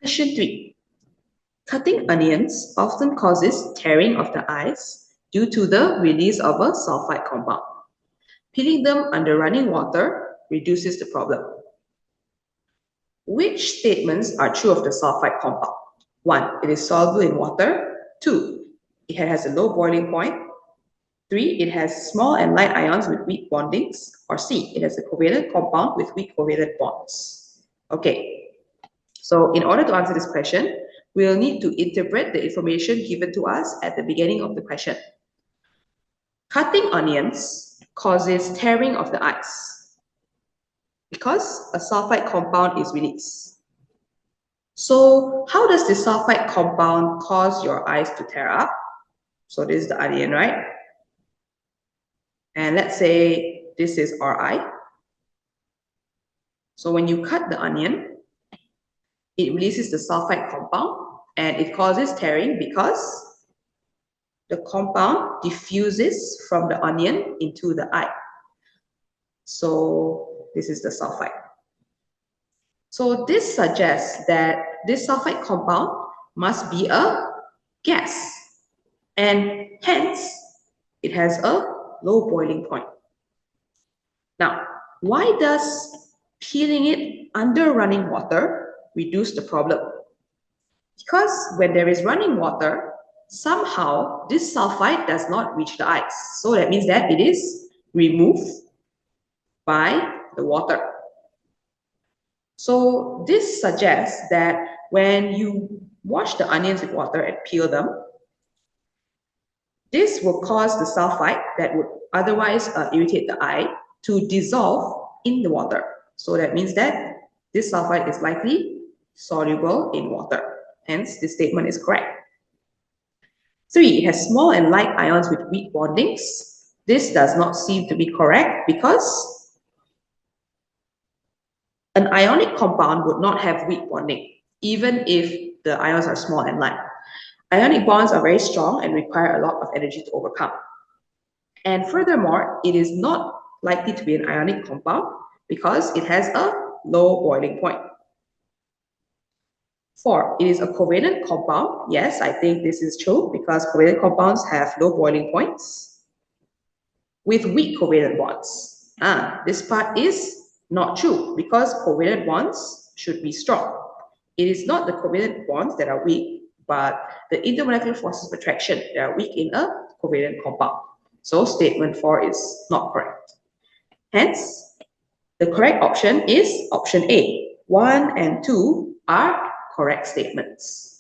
Question 3. Cutting onions often causes tearing of the eyes due to the release of a sulfite compound. Peeling them under running water reduces the problem. Which statements are true of the sulfite compound? 1. It is soluble in water. 2. It has a low boiling point. 3. It has small and light ions with weak bondings. Or C. It has a covalent compound with weak covalent bonds. Okay, so in order to answer this question, we'll need to interpret the information given to us at the beginning of the question. Cutting onions causes tearing of the eyes because a sulfite compound is released. So how does the sulfite compound cause your eyes to tear up? So this is the onion, right? And let's say this is our eye. So when you cut the onion, it releases the sulfite compound and it causes tearing because the compound diffuses from the onion into the eye. So this is the sulfite. So this suggests that this sulfite compound must be a gas, and hence it has a low boiling point. Now, why does peeling it under running water reduce the problem? Because when there is running water, somehow this sulfite does not reach the eyes. So that means that it is removed by the water. So this suggests that when you wash the onions with water and peel them, this will cause the sulfite that would otherwise irritate the eye to dissolve in the water. So that means that this sulfite is likely soluble in water. Hence, this statement is correct. 3. It has small and light ions with weak bondings. This does not seem to be correct because an ionic compound would not have weak bonding, even if the ions are small and light. Ionic bonds are very strong and require a lot of energy to overcome. And furthermore, it is not likely to be an ionic compound because it has a low boiling point. 4. It is a covalent compound. Yes, I think this is true because covalent compounds have low boiling points with weak covalent bonds. This part is not true because covalent bonds should be strong. It is not the covalent bonds that are weak, but the intermolecular forces of attraction that are weak in a covalent compound. So statement 4 is not correct. Hence, the correct option is option A. 1 and 2 are correct statements.